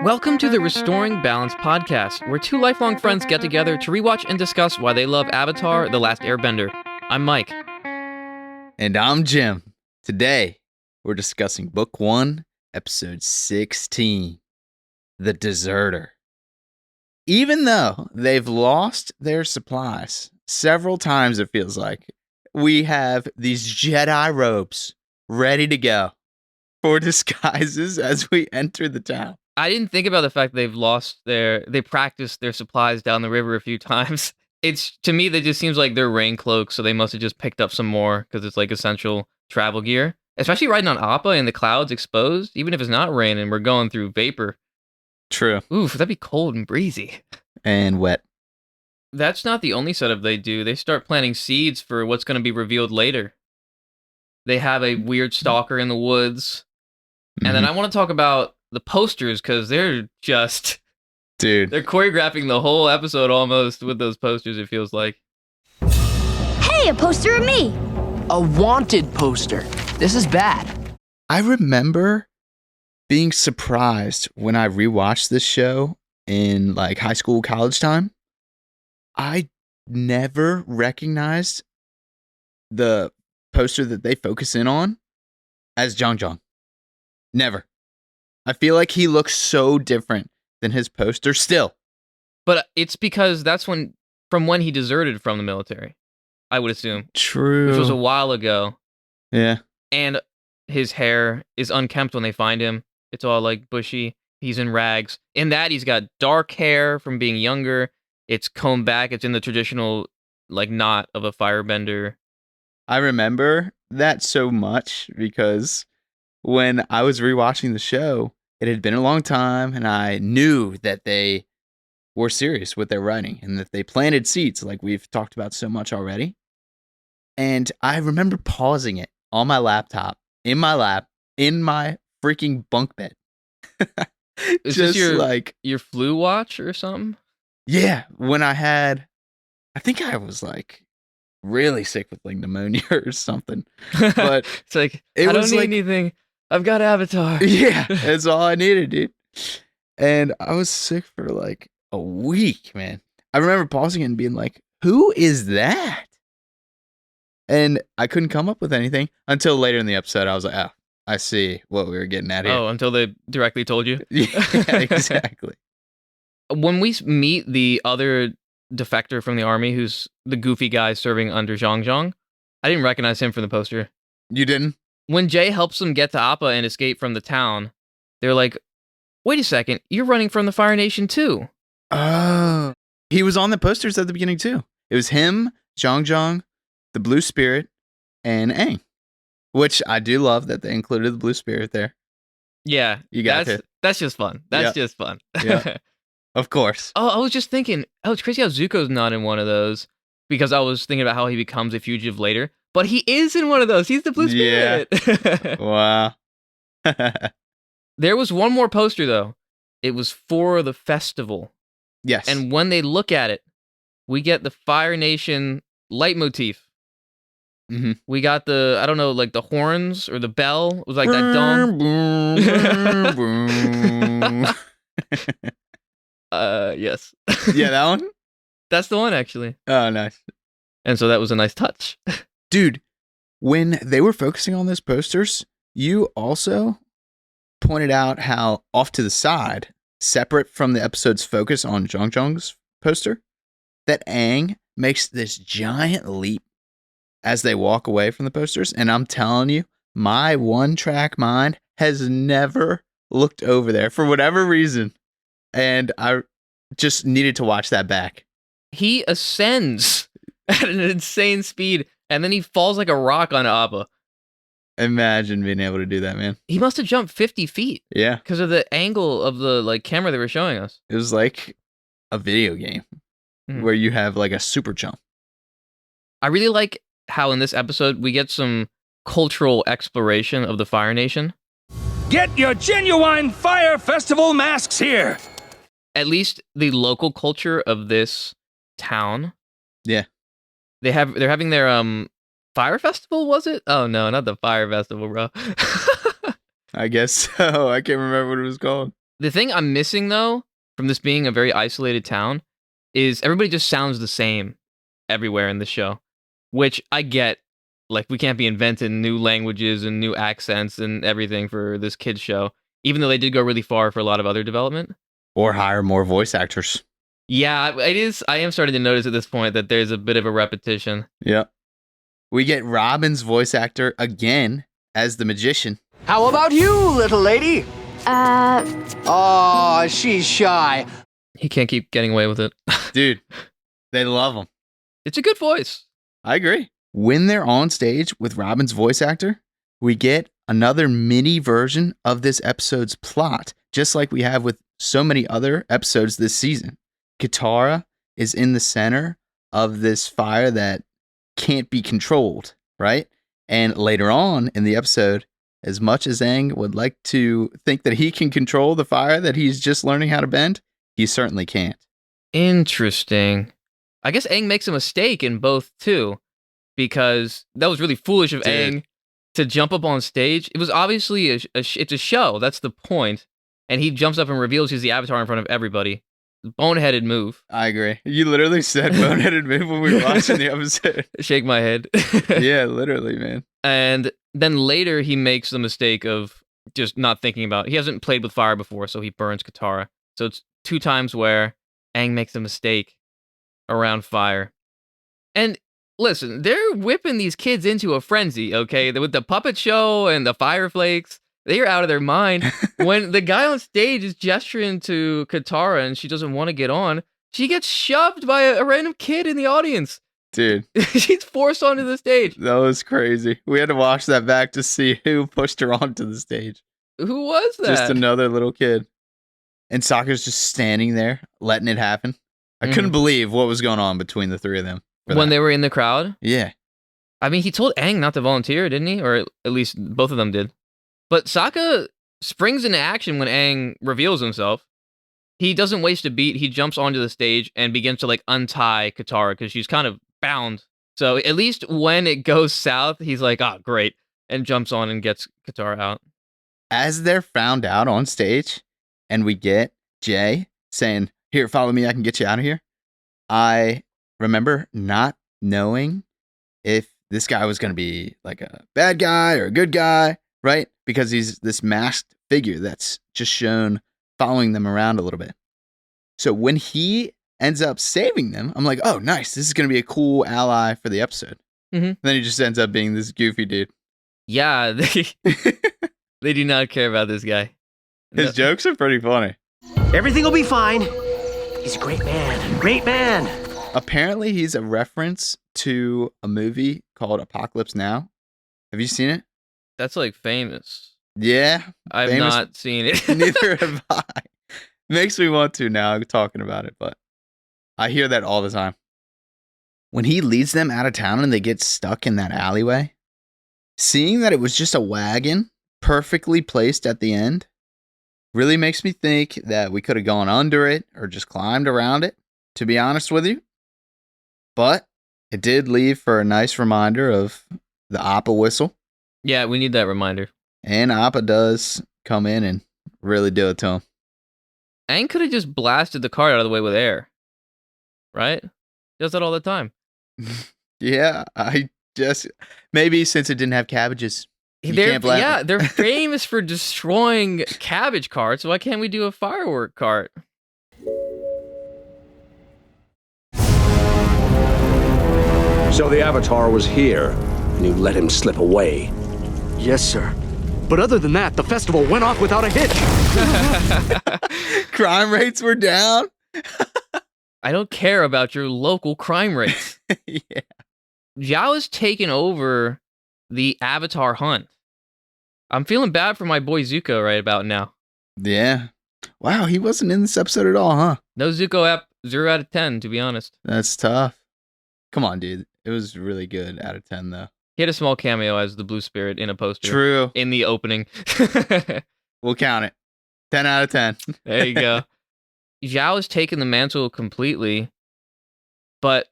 Welcome to the Restoring Balance podcast, where two lifelong friends get together to rewatch and discuss why they love Avatar: The Last Airbender. I'm Mike. And I'm Jim. Today, we're discussing Book 1, Episode 16, The Deserter. Even though they've lost their supplies several times, it feels like, we have these Jedi robes ready to go for disguises as we enter the town. I didn't think about the fact they practiced their supplies down the river a few times. To me, that just seems like they're rain cloaks, so they must have just picked up some more because it's like essential travel gear. Especially riding on Appa in the clouds exposed, even if it's not raining, we're going through vapor. True. Oof, that'd be cold and breezy. And wet. That's not the only setup they do. They start planting seeds for what's going to be revealed later. They have a weird stalker in the woods. And then I want to talk about the posters, because they're just... Dude. They're choreographing the whole episode almost with those posters, it feels like. Hey, a poster of me! A wanted poster. This is bad. I remember being surprised when I rewatched this show in like high school, college time. I never recognized the poster that they focus in on as Jeong Jeong. Never. I feel like he looks so different than his poster still. But it's because that's from when he deserted from the military, I would assume. True. Which was a while ago. Yeah. And his hair is unkempt when they find him. It's all like bushy. He's in rags. In that, he's got dark hair from being younger. It's combed back. It's in the traditional like knot of a firebender. I remember that so much because when I was rewatching the show, it had been a long time, and I knew that they were serious with their writing and that they planted seeds like we've talked about so much already. And I remember pausing it on my laptop, in my lap, in my freaking bunk bed. Is this your flu watch or something? Yeah, when I think I was like really sick with like pneumonia or something. But it's like, I don't need anything. I've got Avatar. Yeah, that's all I needed, dude. And I was sick for like a week, man. I remember pausing it and being like, who is that? And I couldn't come up with anything until later in the episode. I was like, oh, I see what we were getting at here. Oh, until they directly told you? Yeah, exactly. When we meet the other defector from the army, who's the goofy guy serving under Jeong Jeong, I didn't recognize him from the poster. You didn't? When Jay helps them get to Appa and escape from the town, they're like, wait a second, you're running from the Fire Nation too. Oh. He was on the posters at the beginning too. It was him, Jeong Jeong, the Blue Spirit, and Aang. Which I do love that they included the Blue Spirit there. Yeah, that's just fun. That's just fun. Yeah, of course. Oh, I was just thinking, it's crazy how Zuko's not in one of those, because I was thinking about how he becomes a fugitive later. But he is in one of those. He's the Blue Spirit. Yeah. Wow. There was one more poster, though. It was for the festival. Yes. And when they look at it, we get the Fire Nation leitmotif. Mm-hmm. We got I don't know, like the horns or the bell. It was like that dong. Yes. Yeah, that one? That's the one, actually. Oh, nice. And so that was a nice touch. Dude, when they were focusing on those posters, you also pointed out how off to the side, separate from the episode's focus on Jeong Jeong's poster, that Aang makes this giant leap as they walk away from the posters. And I'm telling you, my one-track mind has never looked over there for whatever reason. And I just needed to watch that back. He ascends at an insane speed, and then he falls like a rock on Appa. Imagine being able to do that, man. He must have jumped 50 feet. Yeah. Because of the angle of the like camera they were showing us. It was like a video game where you have like a super jump. I really like how in this episode we get some cultural exploration of the Fire Nation. Get your genuine Fire Festival masks here! At least the local culture of this town. Yeah. They're having their Fire Festival, was it? Oh no, not the Fire Festival, bro. I guess so. I can't remember what it was called. The thing I'm missing though, from this being a very isolated town, is everybody just sounds the same everywhere in the show, which I get. Like, we can't be inventing new languages and new accents and everything for this kids show, even though they did go really far for a lot of other development. Or hire more voice actors. Yeah, it is. I am starting to notice at this point that there's a bit of a repetition. Yep. We get Robin's voice actor again as the magician. How about you, little lady? Oh, she's shy. He can't keep getting away with it. Dude, they love him. It's a good voice. I agree. When they're on stage with Robin's voice actor, we get another mini version of this episode's plot, just like we have with so many other episodes this season. Katara is in the center of this fire that can't be controlled, right? And later on in the episode, as much as Aang would like to think that he can control the fire that he's just learning how to bend, he certainly can't. Interesting. I guess Aang makes a mistake in both, too, because that was really foolish of Aang to jump up on stage. It was obviously it's a show. That's the point. And he jumps up and reveals he's the Avatar in front of everybody. Boneheaded move. I agree. You literally said boneheaded move when we were watching the episode. Shake my head. Yeah, literally, man. And then later he makes the mistake of just not thinking about it. He hasn't played with fire before, so he burns Katara. So it's 2 times where Aang makes a mistake around fire. And listen, they're whipping these kids into a frenzy, okay? With the puppet show and the fire flakes, they're out of their mind. When the guy on stage is gesturing to Katara and she doesn't want to get on, she gets shoved by a random kid in the audience. Dude. She's forced onto the stage. That was crazy. We had to watch that back to see who pushed her onto the stage. Who was that? Just another little kid. And Sokka's just standing there, letting it happen. I couldn't believe what was going on between the 3 of them. When they were in the crowd? Yeah. I mean, he told Aang not to volunteer, didn't he? Or at least both of them did. But Sokka springs into action when Aang reveals himself. He doesn't waste a beat. He jumps onto the stage and begins to like untie Katara because she's kind of bound. So at least when it goes south, he's like, "Oh, great," and jumps on and gets Katara out. As they're found out on stage, and we get Jay saying, "Here, follow me. I can get you out of here." I remember not knowing if this guy was going to be like a bad guy or a good guy, right? Because he's this masked figure that's just shown following them around a little bit. So when he ends up saving them, I'm like, oh, nice. This is going to be a cool ally for the episode. Mm-hmm. Then he just ends up being this goofy dude. Yeah, they do not care about this guy. His jokes are pretty funny. Everything will be fine. He's a great man. Great man. Apparently, he's a reference to a movie called Apocalypse Now. Have you seen it? That's like famous. Yeah. I've famous. not seen it. Neither have I. Makes me want to now talking about it, but I hear that all the time. When he leads them out of town and they get stuck in that alleyway, seeing that it was just a wagon perfectly placed at the end really makes me think that we could have gone under it or just climbed around it, to be honest with you. But it did leave for a nice reminder of the Appa whistle. Yeah, we need that reminder. And Appa does come in and really do it to him. Aang could have just blasted the cart out of the way with air. Right? He does that all the time. Yeah, maybe since it didn't have cabbages. They're famous for destroying cabbage carts. Why can't we do a firework cart? So the Avatar was here, and you let him slip away. Yes, sir. But other than that, the festival went off without a hitch. Crime rates were down. I don't care about your local crime rates. Yeah. Zhao has taken over the Avatar hunt. I'm feeling bad for my boy Zuko right about now. Yeah. Wow, he wasn't in this episode at all, huh? No Zuko app, 0 out of 10, to be honest. That's tough. Come on, dude. It was really good out of 10, though. He had a small cameo as the Blue Spirit in a poster. True. In the opening. We'll count it. 10 out of 10. There you go. Zhao has taken the mantle completely. But,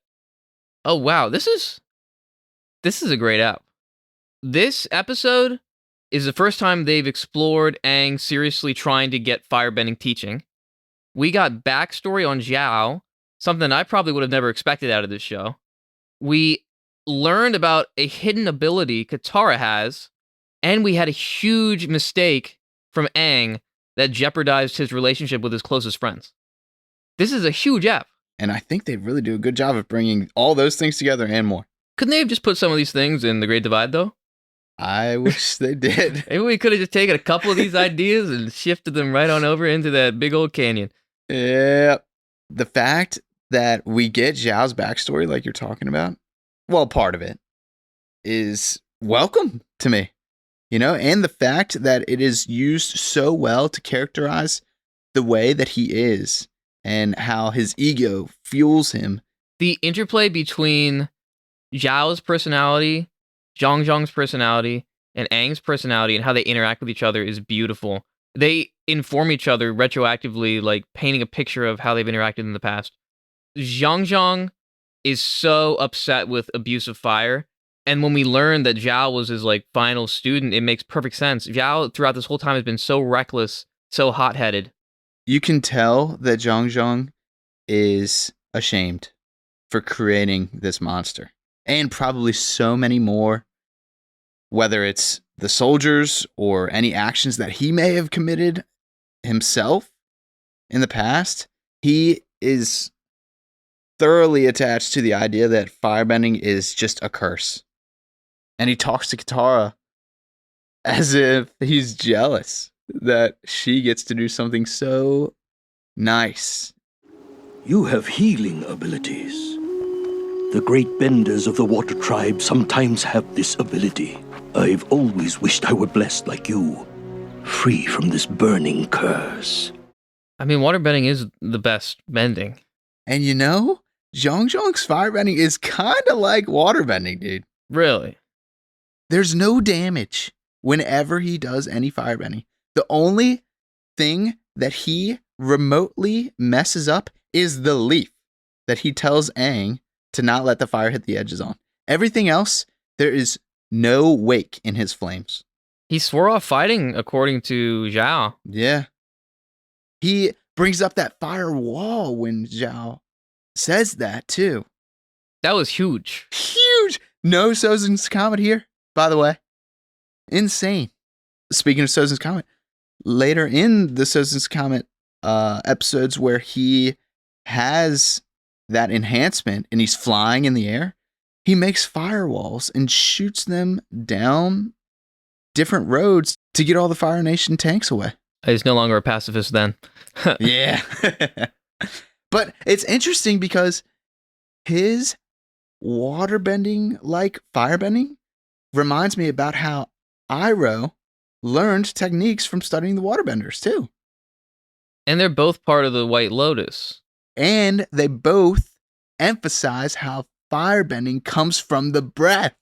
oh wow, this is a great app. This episode is the first time they've explored Aang seriously trying to get firebending teaching. We got backstory on Zhao, something I probably would have never expected out of this show. We learned about a hidden ability Katara has, and we had a huge mistake from Aang that jeopardized his relationship with his closest friends. This is a huge app. And I think they really do a good job of bringing all those things together and more. Couldn't they have just put some of these things in The Great Divide, though? I wish they did. Maybe we could have just taken a couple of these ideas and shifted them right on over into that big old canyon. Yeah. The fact that we get Zhao's backstory, like you're talking about, well, part of it is welcome to me, and the fact that it is used so well to characterize the way that he is and how his ego fuels him. The interplay between Zhao's personality, Jeong Jeong's personality, and Aang's personality and how they interact with each other is beautiful. They inform each other retroactively, like painting a picture of how they've interacted in the past. Jeong Jeong is so upset with abuse of fire, and when we learn that Zhao was his final student, it makes perfect sense. Zhao throughout this whole time has been so reckless, so hot-headed. You can tell that Jeong Jeong is ashamed for creating this monster, and probably so many more, whether it's the soldiers or any actions that he may have committed himself in the past. He is thoroughly attached to the idea that firebending is just a curse. And he talks to Katara as if he's jealous that she gets to do something so nice. You have healing abilities. The great benders of the water tribe sometimes have this ability. I've always wished I were blessed like you, free from this burning curse. I mean, waterbending is the best bending. And Jeong Jeong's firebending is kind of like waterbending, dude. Really? There's no damage whenever he does any firebending. The only thing that he remotely messes up is the leaf that he tells Aang to not let the fire hit the edges on. Everything else, there is no wake in his flames. He swore off fighting, according to Zhao. Yeah. He brings up that fire wall when Zhao says that, too. That was huge. Huge! No Sozin's Comet here, by the way. Insane. Speaking of Sozin's Comet, later in the Sozin's Comet episodes where he has that enhancement and he's flying in the air, he makes firewalls and shoots them down different roads to get all the Fire Nation tanks away. He's no longer a pacifist then. Yeah. But it's interesting because his waterbending, like firebending, reminds me about how Iroh learned techniques from studying the waterbenders, too. And they're both part of the White Lotus. And they both emphasize how firebending comes from the breath.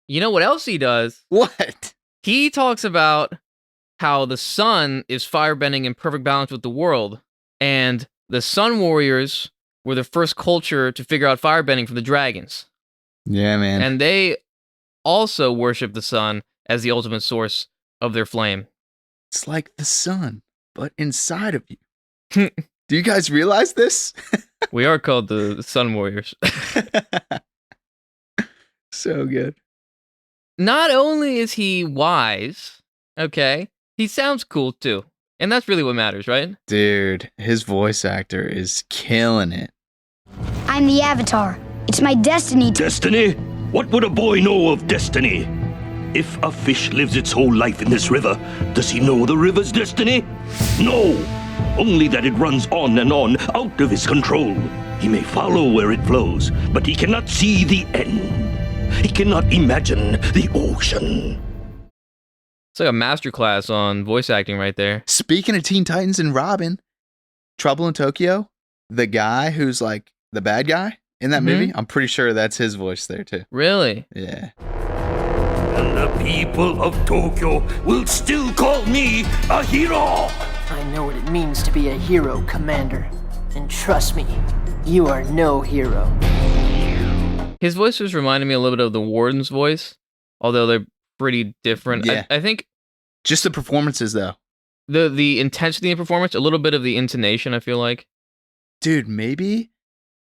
You know what else he does? What? He talks about how the sun is firebending in perfect balance with the world. And the Sun Warriors were the first culture to figure out firebending from the dragons. Yeah, man. And they also worship the sun as the ultimate source of their flame. It's like the sun, but inside of you. Do you guys realize this? We are called the Sun Warriors. So good. Not only is he wise, okay, he sounds cool too. And that's really what matters, right? Dude, his voice actor is killing it. I'm the Avatar. It's my destiny to... Destiny? What would a boy know of destiny? If a fish lives its whole life in this river, does he know the river's destiny? No! Only that it runs on and on, out of his control. He may follow where it flows, but he cannot see the end. He cannot imagine the ocean. It's like a masterclass on voice acting right there. Speaking of Teen Titans and Robin, Trouble in Tokyo, the guy who's like the bad guy in that movie, I'm pretty sure that's his voice there too. Really? Yeah. And the people of Tokyo will still call me a hero! I know what it means to be a hero, Commander. And trust me, you are no hero. His voice was reminding me a little bit of the Warden's voice, although they're pretty different. Yeah. I think Just the performances, though. The intensity in performance, a little bit of the intonation, I feel like. Dude, maybe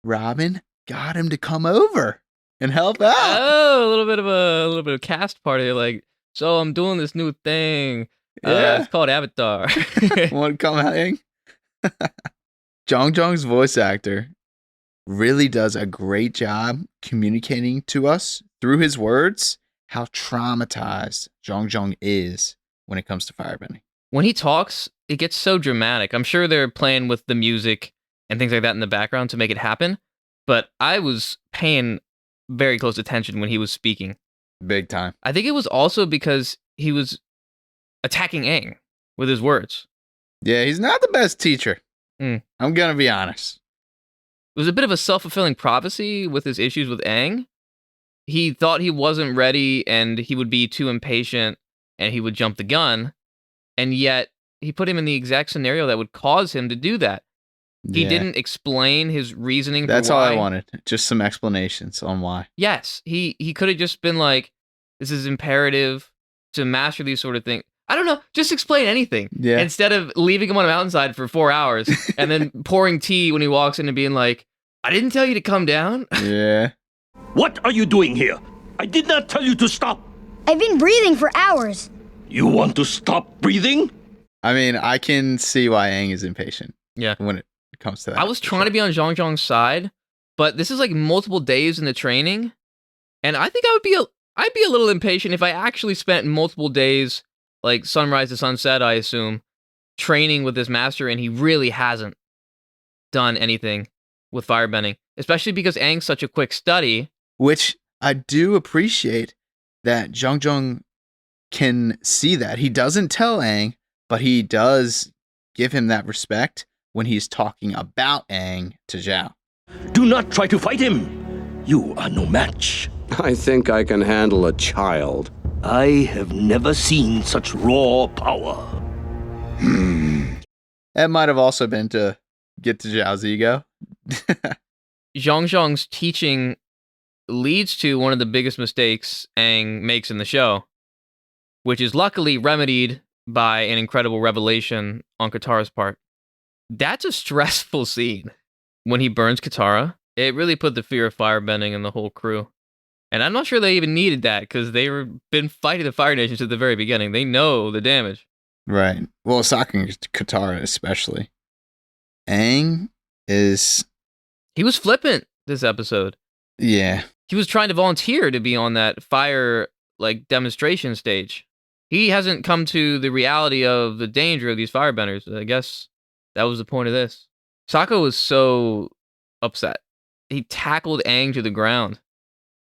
Robin got him to come over and help out. Oh, a little bit of cast party, like, so I'm doing this new thing. Yeah. It's called Avatar. Want to come hang? Jeong Jeong's voice actor really does a great job communicating to us through his words how traumatized Jeong Jeong is when it comes to firebending. When he talks, it gets so dramatic. I'm sure they're playing with the music and things like that in the background to make it happen, but I was paying very close attention when he was speaking. Big time. I think it was also because he was attacking Aang with his words. Yeah, he's not the best teacher. Mm. I'm going to be honest. It was a bit of a self-fulfilling prophecy with his issues with Aang. He thought he wasn't ready and he would be too impatient and he would jump the gun. And yet he put him in the exact scenario that would cause him to do that. He didn't explain his reasoning That's for why. all I wanted. Just some explanations on why. Yes, he could have just been like, this is imperative to master these sort of things. I don't know, just explain anything. Yeah. Instead of leaving him on a mountainside for 4 hours and then pouring tea when he walks in and being like, I didn't tell you to come down. Yeah. What are you doing here? I did not tell you to stop. I've been breathing for hours. You want to stop breathing? I mean, I can see why Aang is impatient. Yeah. When it comes to that. I was trying to be on Jeong Jeong's side, but this is like multiple days in the training, and I think I'd be a little impatient if I actually spent multiple days, like sunrise to sunset, I assume, training with this master, and he really hasn't done anything with firebending, especially because Aang's such a quick study. Which I do appreciate that Jeong Jeong can see that. He doesn't tell Aang, but he does give him that respect when he's talking about Aang to Zhao. Do not try to fight him. You are no match. I think I can handle a child. I have never seen such raw power. That might have also been to get to Zhao's ego. Jeong Jeong's teaching leads to one of the biggest mistakes Aang makes in the show, which is luckily remedied by an incredible revelation on Katara's part. That's a stressful scene. When he burns Katara, it really put the fear of firebending in the whole crew. And I'm not sure they even needed that because been fighting the Fire Nations at the very beginning. They know the damage. Right. Well, Sokka and Katara especially. Aang is... He was flippant this episode. Yeah. He was trying to volunteer to be on that fire demonstration stage. He hasn't come to the reality of the danger of these firebenders. I guess that was the point of this. Sokka was so upset. He tackled Aang to the ground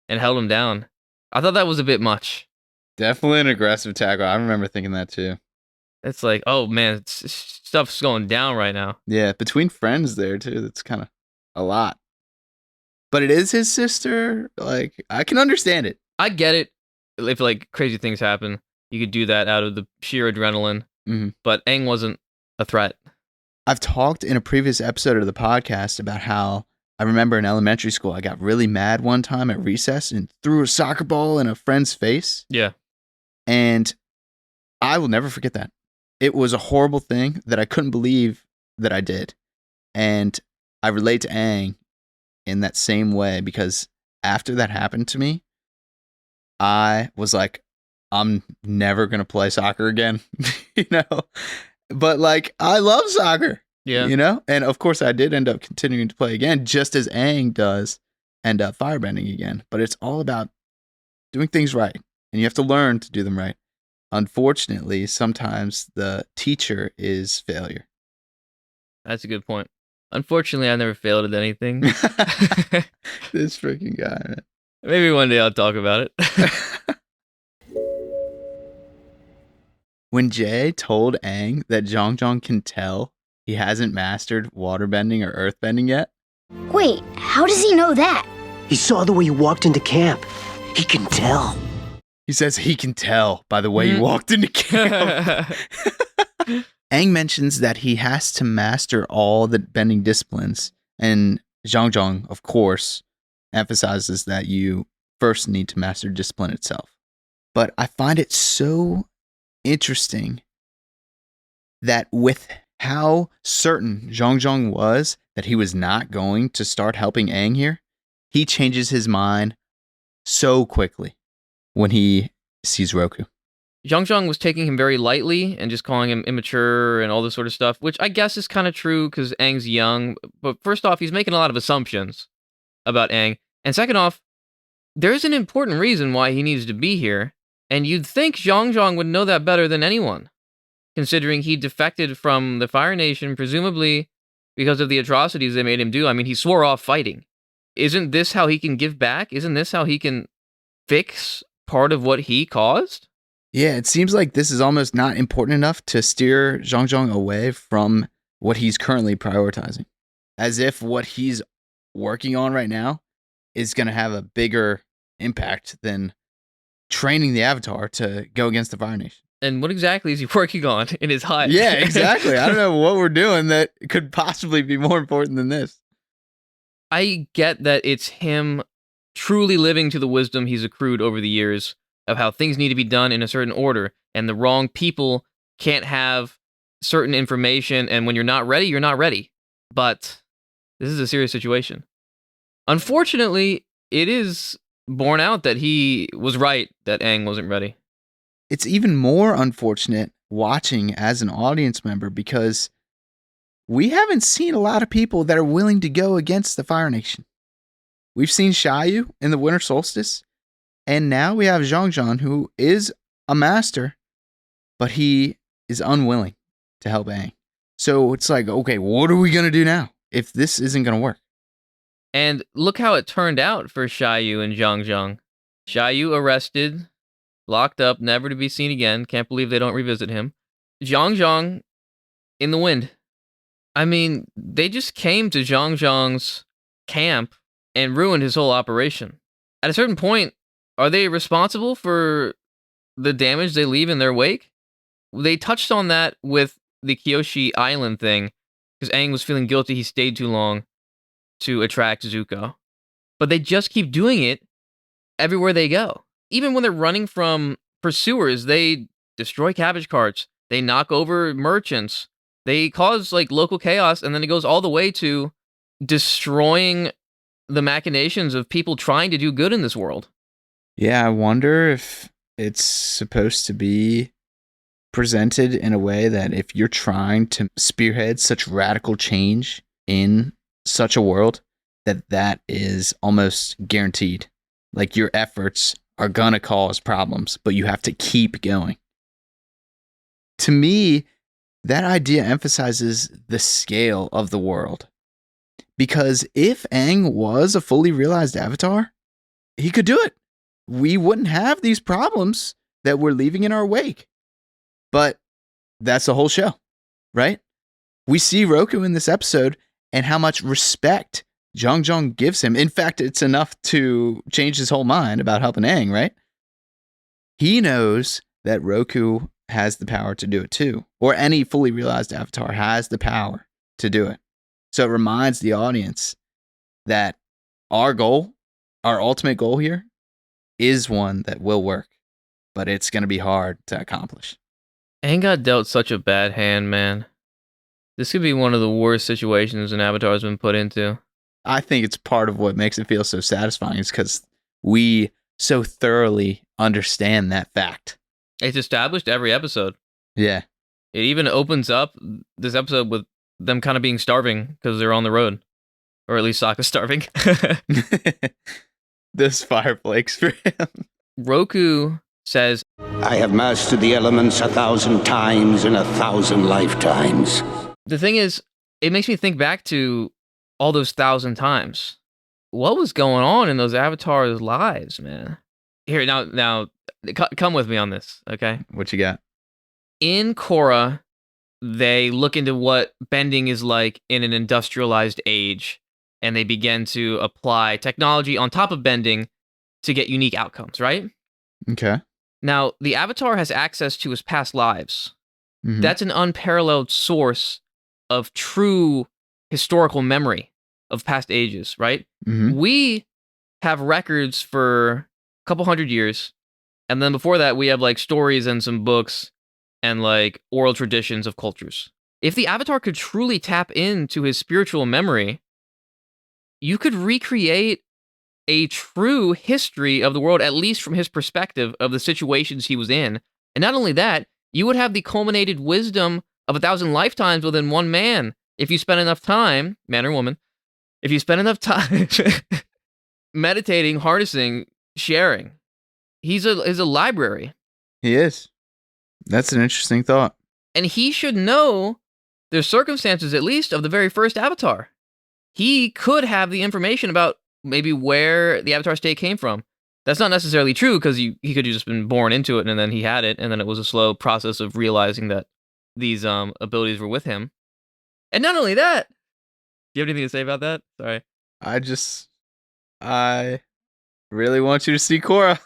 and held him down. I thought that was a bit much. Definitely an aggressive tackle. I remember thinking that too. It's like, oh man, stuff's going down right now. Yeah, between friends there too. That's kind of a lot. But it is his sister. Like, I can understand it. I get it. If crazy things happen, you could do that out of the sheer adrenaline. Mm-hmm. But Aang wasn't a threat. I've talked in a previous episode of the podcast about how I remember in elementary school, I got really mad one time at recess and threw a soccer ball in a friend's face. Yeah. And I will never forget that. It was a horrible thing that I couldn't believe that I did. And I relate to Aang in that same way because after that happened to me, I was like, I'm never going to play soccer again, But I love soccer, And of course I did end up continuing to play again, just as Aang does end up firebending again. But it's all about doing things right, and you have to learn to do them right. Unfortunately, sometimes the teacher is failure. That's a good point. Unfortunately, I never failed at anything. This freaking guy, man. Maybe one day I'll talk about it. When Jay told Aang that Jeong Jeong can tell he hasn't mastered waterbending or earthbending yet. Wait, how does he know that? He saw the way you walked into camp. He can tell. He says he can tell by the way you walked into camp. Aang mentions that he has to master all the bending disciplines, and Jeong Jeong, of course, emphasizes that you first need to master discipline itself. But I find it so interesting that with how certain Jeong Jeong was that he was not going to start helping Aang here, he changes his mind so quickly when he sees Roku. Jeong Jeong was taking him very lightly and just calling him immature and all this sort of stuff, which I guess is kind of true because Aang's young. But first off, he's making a lot of assumptions about Aang. And second off, there's an important reason why he needs to be here. And you'd think Jeong Jeong would know that better than anyone, considering he defected from the Fire Nation, presumably because of the atrocities they made him do. I mean, he swore off fighting. Isn't this how he can give back? Isn't this how he can fix part of what he caused? Yeah, it seems like this is almost not important enough to steer Jeong Jeong away from what he's currently prioritizing. As if what he's working on right now is going to have a bigger impact than training the Avatar to go against the Fire Nation. And what exactly is he working on in his hut? Yeah, exactly. I don't know what we're doing that could possibly be more important than this. I get that it's him truly living to the wisdom he's accrued over the years of how things need to be done in a certain order, and the wrong people can't have certain information, and when you're not ready, you're not ready. But this is a serious situation. Unfortunately, it is borne out that he was right that Aang wasn't ready. It's even more unfortunate watching as an audience member because we haven't seen a lot of people that are willing to go against the Fire Nation. We've seen Xiaoyu in the Winter Solstice, and now we have Jeong Jeong, who is a master, but he is unwilling to help Aang. So it's like, okay, what are we going to do now if this isn't going to work? And look how it turned out for Xiaoyu and Jeong Jeong. Xiaoyu arrested, locked up, never to be seen again. Can't believe they don't revisit him. Jeong Jeong in the wind. I mean, they just came to Jeong Jeong's camp and ruined his whole operation. At a certain point, are they responsible for the damage they leave in their wake? They touched on that with the Kyoshi Island thing, because Aang was feeling guilty he stayed too long to attract Zuko. But they just keep doing it everywhere they go. Even when they're running from pursuers, they destroy cabbage carts, they knock over merchants, they cause like local chaos, and then it goes all the way to destroying the machinations of people trying to do good in this world. Yeah, I wonder if it's supposed to be presented in a way that if you're trying to spearhead such radical change in such a world, that is almost guaranteed. Like your efforts are going to cause problems, but you have to keep going. To me, that idea emphasizes the scale of the world. Because if Aang was a fully realized avatar, he could do it. We wouldn't have these problems that we're leaving in our wake. But that's the whole show, right? We see Roku in this episode and how much respect Jeong Jeong gives him. In fact, it's enough to change his whole mind about helping Aang, right? He knows that Roku has the power to do it too, or any fully realized avatar has the power to do it. So it reminds the audience that our goal, our ultimate goal here, is one that will work, but it's going to be hard to accomplish. Aang got dealt such a bad hand, man. This could be one of the worst situations an avatar has been put into. I think it's part of what makes it feel so satisfying is because we so thoroughly understand that fact. It's established every episode. Yeah. It even opens up this episode with them kind of being starving because they're on the road. Or at least Sokka's starving. Those fire flakes for him. Roku says, I have mastered the elements 1,000 times in 1,000 lifetimes. The thing is, it makes me think back to all those 1,000 times. What was going on in those avatars' lives, man? Here, now, come with me on this, okay? What you got? In Korra, they look into what bending is like in an industrialized age, and they begin to apply technology on top of bending to get unique outcomes, right? Okay. Now, the Avatar has access to his past lives. Mm-hmm. That's an unparalleled source of true historical memory of past ages, right? Mm-hmm. We have records for a couple hundred years, and then before that, we have like stories and some books and like oral traditions of cultures. If the Avatar could truly tap into his spiritual memory, you could recreate a true history of the world, at least from his perspective of the situations he was in. And not only that, you would have the culminated wisdom of 1,000 lifetimes within one man. If you spend enough time, man or woman, if you spend enough time meditating, harnessing, sharing, he's a library. He is. That's an interesting thought. And he should know the circumstances, at least, of the very first Avatar. He could have the information about maybe where the Avatar state came from. That's not necessarily true, because he could have just been born into it, and then he had it, and then it was a slow process of realizing that these abilities were with him. And not only that, do you have anything to say about that? Sorry. I really want you to see Korra.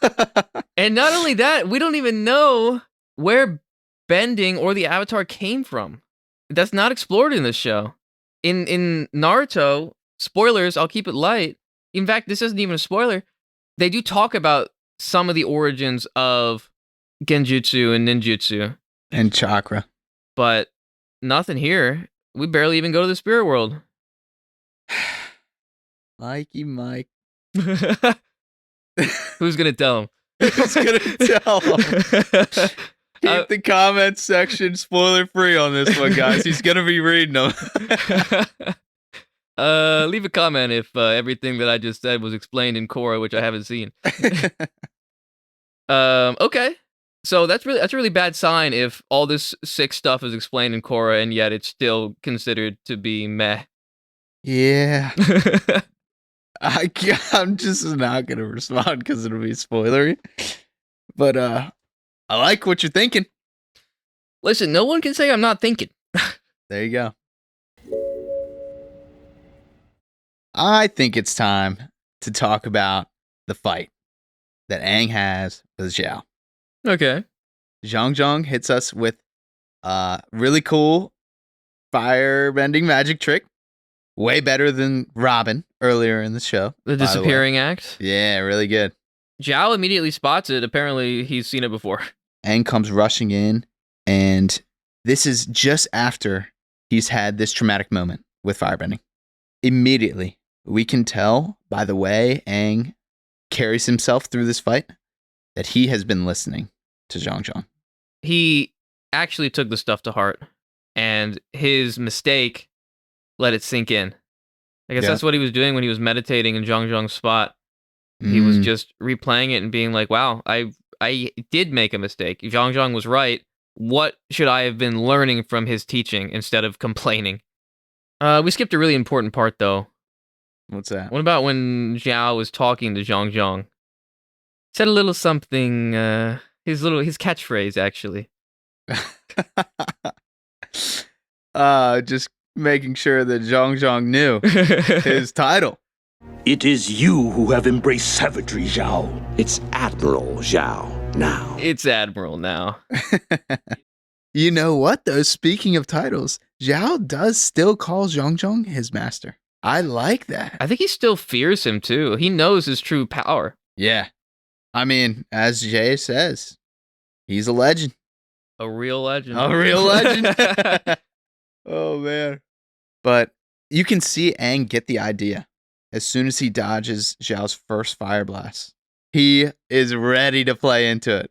And not only that, we don't even know where bending or the Avatar came from. That's not explored in this show. In Naruto, spoilers, I'll keep it light. In fact, this isn't even a spoiler. They do talk about some of the origins of genjutsu and ninjutsu. And chakra. But nothing here. We barely even go to the spirit world. Mikey Mike. Who's going to tell him? Who's going to tell him? Keep the comment section spoiler free on this one, guys. He's going to be reading them. Leave a comment if everything that I just said was explained in Korra, which I haven't seen. Okay. So that's a really bad sign if all this sick stuff is explained in Korra and yet it's still considered to be meh. Yeah. I'm just not going to respond because it'll be spoilery. But I like what you're thinking. Listen, no one can say I'm not thinking. There you go. I think it's time to talk about the fight that Aang has with Zhao. Okay. Jeong Jeong hits us with a really cool firebending magic trick. Way better than Robin earlier in the show. The disappearing act? Yeah, really good. Zhao immediately spots it. Apparently, he's seen it before. Aang comes rushing in, and this is just after he's had this traumatic moment with firebending. Immediately, we can tell by the way Aang carries himself through this fight that he has been listening to Jeong Jeong. He actually took the stuff to heart, and his mistake let it sink in. I guess that's what he was doing when he was meditating in Jeong Jeong's spot. He was just replaying it and being like, wow, I did make a mistake. Jeong Jeong was right. What should I have been learning from his teaching instead of complaining? We skipped a really important part, though. What's that? What about when Zhao was talking to Jeong Jeong? Said a little something, his catchphrase, actually. Just making sure that Jeong Jeong knew his title. It is you who have embraced savagery, Zhao. It's Admiral Zhao now. It's Admiral now. You know what, though? Speaking of titles, Zhao does still call Jeong Jeong his master. I like that. I think he still fears him, too. He knows his true power. Yeah. I mean, as Jay says, he's a legend. A real legend. A real legend. Oh, man. But you can see Aang get the idea as soon as he dodges Zhao's first fire blast. He is ready to play into it,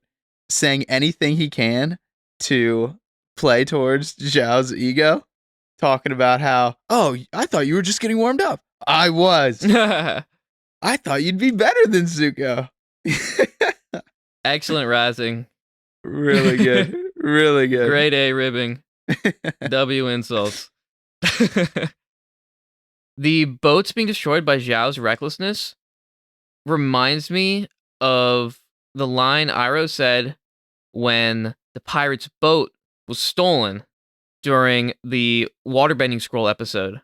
saying anything he can to play towards Zhao's ego, talking about how, oh, I thought you were just getting warmed up. I was. I thought you'd be better than Zuko. Excellent rising. Really good. Really good. Grade A ribbing. W insults. The boats being destroyed by Zhao's recklessness reminds me of the line Iroh said when the pirate's boat was stolen during the waterbending scroll episode.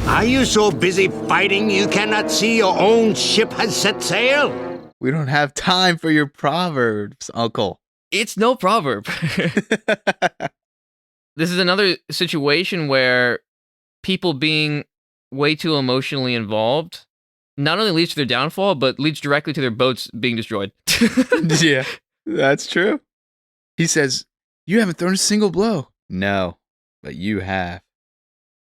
Are you so busy fighting you cannot see your own ship has set sail? We don't have time for your proverbs, Uncle. It's no proverb. This is another situation where people being way too emotionally involved not only leads to their downfall, but leads directly to their boats being destroyed. Yeah, that's true. He says, You haven't thrown a single blow. No, but you have.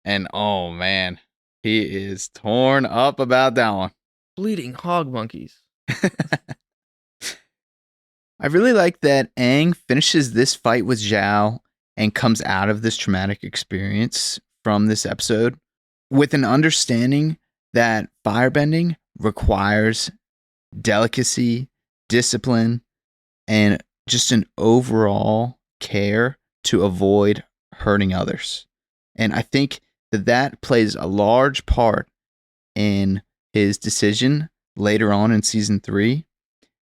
And oh man, he is torn up about that one. Bleeding hog monkeys. I really like that Aang finishes this fight with Zhao and comes out of this traumatic experience from this episode with an understanding that firebending requires delicacy, discipline, and just an overall care to avoid hurting others. And I think that plays a large part in his decision later on in season 3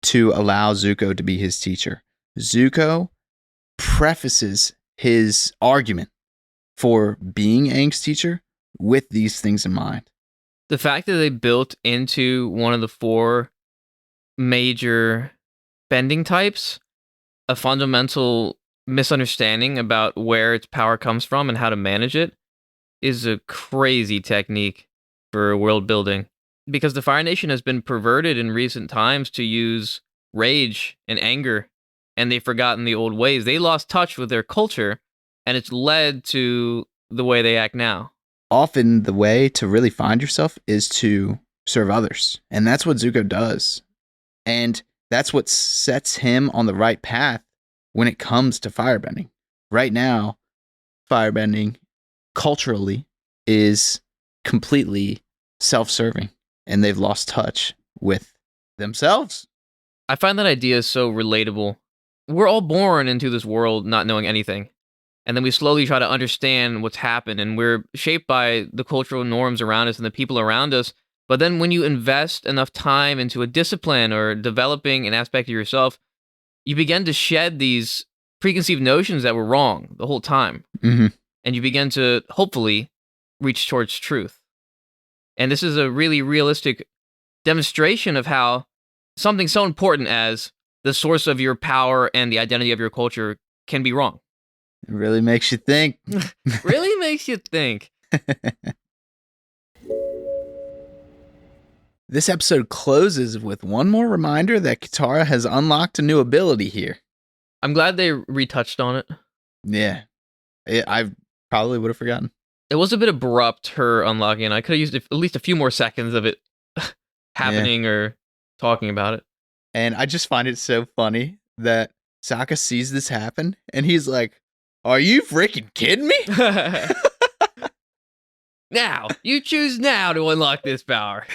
to allow Zuko to be his teacher. Zuko prefaces his argument for being Aang's teacher with these things in mind. The fact that they built into one of the 4 major bending types a fundamental misunderstanding about where its power comes from and how to manage it is a crazy technique for world building. Because the Fire Nation has been perverted in recent times to use rage and anger, and they've forgotten the old ways. They lost touch with their culture, and it's led to the way they act now. Often the way to really find yourself is to serve others. And that's what Zuko does. And that's what sets him on the right path when it comes to firebending. Right now, firebending culturally is completely self-serving, and they've lost touch with themselves. I find that idea so relatable. We're all born into this world not knowing anything. And then we slowly try to understand what's happened, and we're shaped by the cultural norms around us and the people around us. But then when you invest enough time into a discipline or developing an aspect of yourself, you begin to shed these preconceived notions that were wrong the whole time. Mm-hmm. And you begin to, hopefully, reach towards truth. And this is a really realistic demonstration of how something so important as the source of your power and the identity of your culture can be wrong. It really makes you think. Really makes you think. This episode closes with one more reminder that Katara has unlocked a new ability here. I'm glad they retouched on it. Yeah. I probably would have forgotten. It was a bit abrupt, her unlocking, and I could have used at least a few more seconds of it happening or talking about it. And I just find it so funny that Sokka sees this happen, and he's like, "Are you freaking kidding me?" Now, you choose now to unlock this power.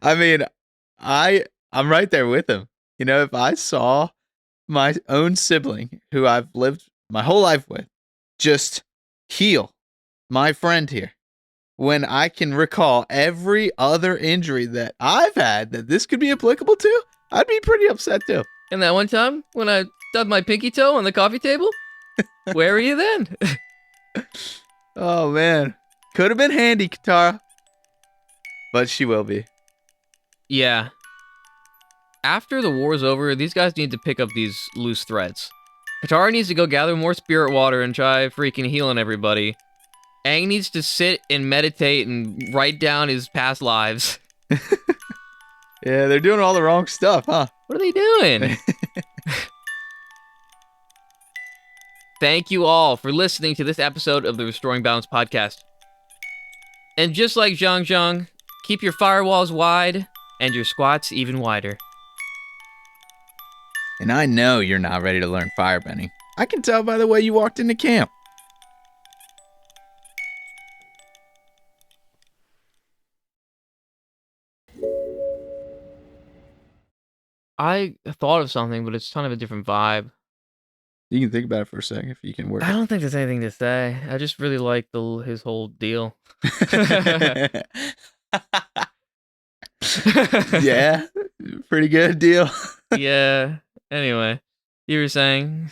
I mean, I'm right there with him. You know, if I saw my own sibling, who I've lived my whole life with, just heal my friend here, when I can recall every other injury that I've had that this could be applicable to, I'd be pretty upset too. And that one time when I stubbed my pinky toe on the coffee table, where were you then? Oh man, could have been handy, Katara, but she will be. Yeah. After the war's over, these guys need to pick up these loose threads. Katara needs to go gather more spirit water and try freaking healing everybody. Aang needs to sit and meditate and write down his past lives. Yeah, they're doing all the wrong stuff, huh? What are they doing? Thank you all for listening to this episode of the Restoring Balance podcast. And just like Jeong Jeong, keep your firewalls wide and your squats even wider. And I know you're not ready to learn firebending. I can tell by the way you walked into camp. I thought of something, but it's kind of a different vibe. You can think about it for a second if you can work. I don't think there's anything to say. I just really like his whole deal. Yeah, pretty good deal. Yeah. Anyway, you were saying?